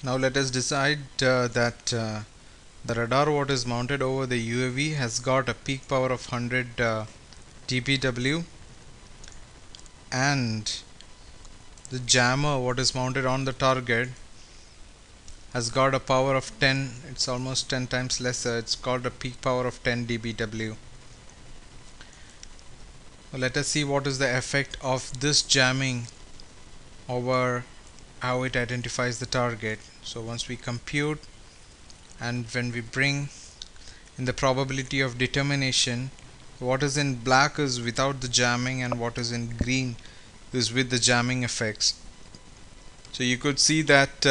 Now let us decide that the radar what is mounted over the UAV has got a peak power of 100 dBW, and the jammer what is mounted on the target has got a power of 10. It's almost 10 times lesser. It's got a peak power of 10 dBW. Let us see what is the effect of this jamming over how it identifies the target. So once we compute and when we bring in the probability of determination, what is in black is without the jamming and what is in green is with the jamming effects. So you could see that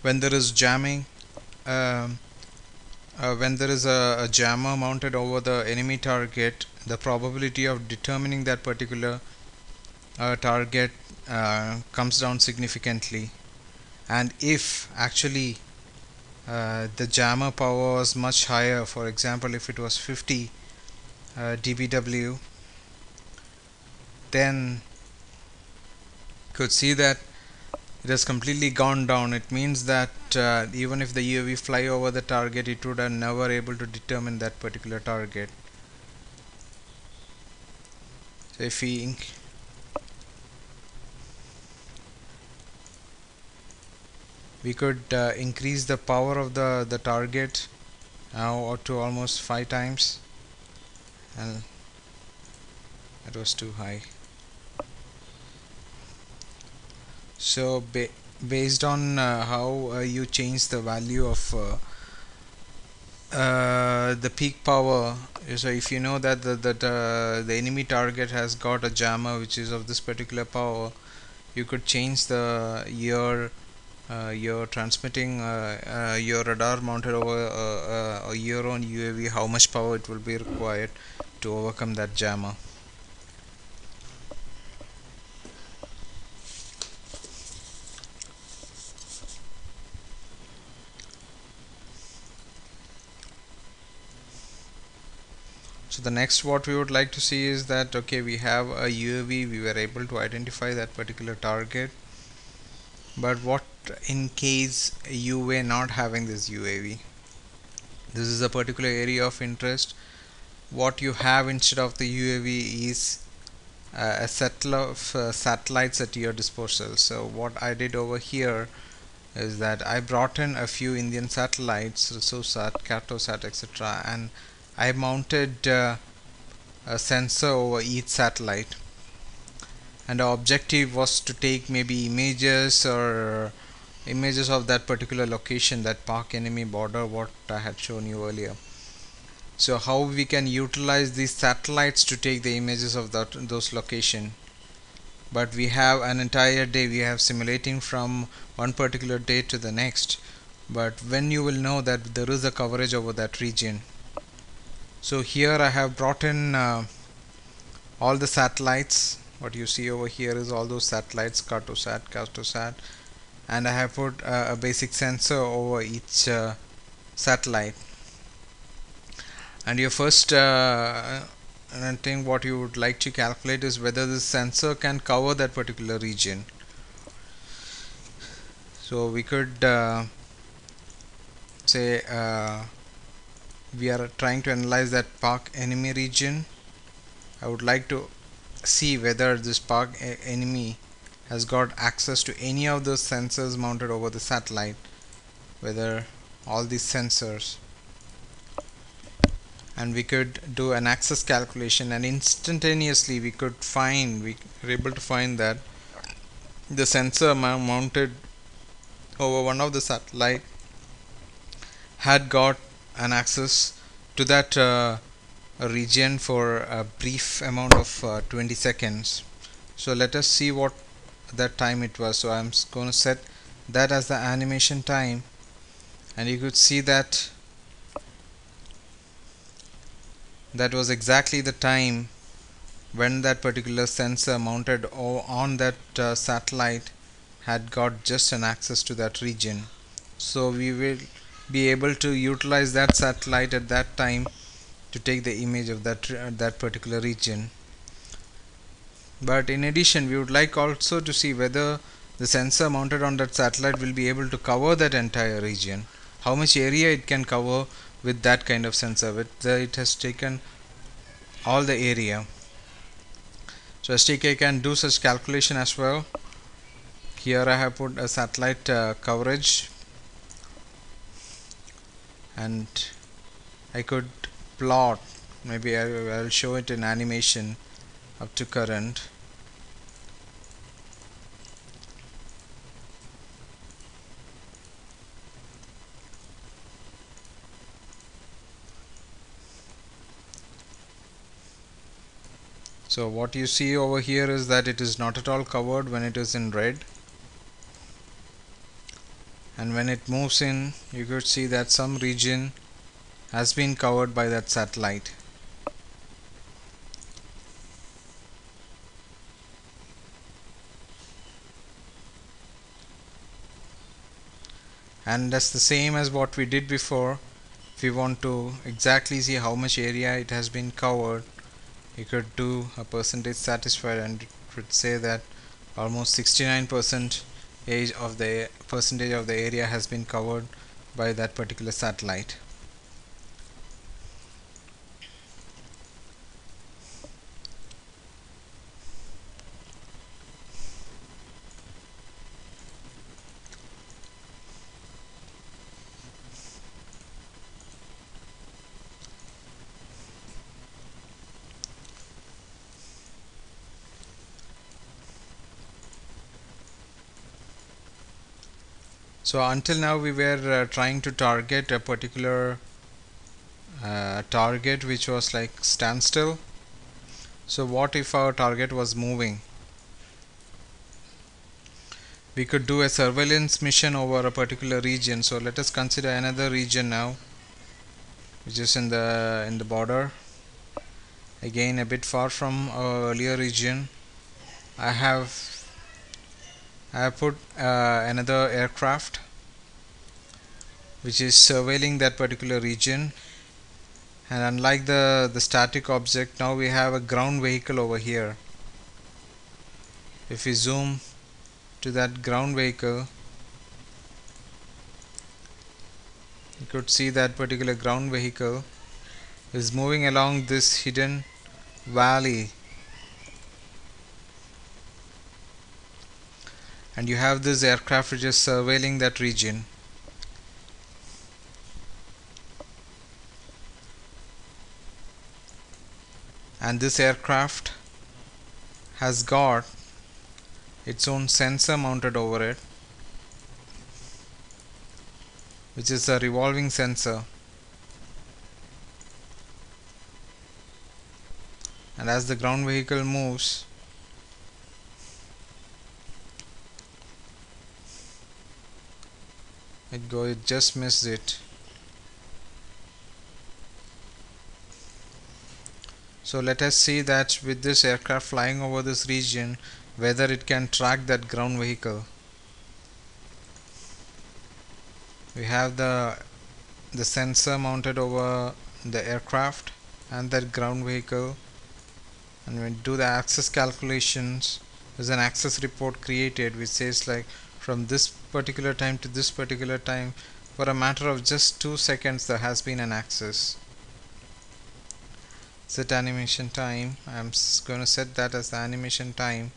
when there is jamming, um, when there is a jammer mounted over the enemy target, the probability of determining that particular target comes down significantly. And if actually the jammer power was much higher, for example if it was 50 dBW, then could see that it has completely gone down. It means that even if the UAV fly over the target, it would have never able to determine that particular target. So if we could increase the power of the target now to almost 5 times, and that was too high. So based on how you change the value of the peak power, so if you know that the enemy target has got a jammer which is of this particular power, you could change the your transmitting your radar mounted over your own UAV, how much power it will be required to overcome that jammer. So the next what we would like to see is that okay, we have a UAV, we were able to identify that particular target, but what in case you were not having this UAV? This is a particular area of interest. What you have instead of the UAV is a set of satellites at your disposal. So what I did over here is that I brought in a few Indian satellites, Resusat, Cartosat, etc., and I mounted a sensor over each satellite, and the objective was to take maybe images or images of that particular location, that Pak enemy border what I had shown you earlier. So how we can utilize these satellites to take the images of those location, but we have an entire day, we have simulating from one particular day to the next, but when you will know that there is a coverage over that region. So here I have brought in all the satellites. What you see over here is all those satellites, Cartosat, and I have put a basic sensor over each satellite. And your first thing what you would like to calculate is whether this sensor can cover that particular region. So we could say we are trying to analyze that Pak enemy region. I would like to see whether this Pak enemy has got access to any of those sensors mounted over the satellite, whether all these sensors, and we could do an access calculation, and instantaneously we were able to find that the sensor mounted over one of the satellite had got an access to that region for a brief amount of 20 seconds. So let us see what that time it was. So I'm going to set that as the animation time, and you could see that that was exactly the time when that particular sensor mounted on that satellite had got just an access to that region. So we will be able to utilize that satellite at that time to take the image of that particular region. But in addition, we would like also to see whether the sensor mounted on that satellite will be able to cover that entire region, how much area it can cover with that kind of sensor, with it has taken all the area. So STK can do such calculation as well. Here I have put a satellite coverage, and I could plot, maybe I'll show it in animation up to current. So what you see over here is that it is not at all covered when it is in red, and when it moves in, you could see that some region has been covered by that satellite. And that's the same as what we did before. If you want to exactly see how much area it has been covered, you could do a percentage satisfied, and it would say that almost 69% of the area has been covered by that particular satellite. So until now we were trying to target a particular target which was like standstill. So what if our target was moving? We could do a surveillance mission over a particular region. So let us consider another region now, which is in the border, again a bit far from our earlier region. I have put another aircraft which is surveilling that particular region, and unlike the static object, now we have a ground vehicle over here. If we zoom to that ground vehicle, you could see that particular ground vehicle is moving along this hidden valley, and you have this aircraft which is surveilling that region. And this aircraft has got its own sensor mounted over it, which is a revolving sensor, and as the ground vehicle moves, it just missed it. So let us see that with this aircraft flying over this region, whether it can track that ground vehicle. We have the sensor mounted over the aircraft and that ground vehicle, and when we do the access calculations, there's an access report created which says like from this particular time to this particular time, for a matter of just 2 seconds there has been an access. Set animation time, I'm going to set that as the animation time.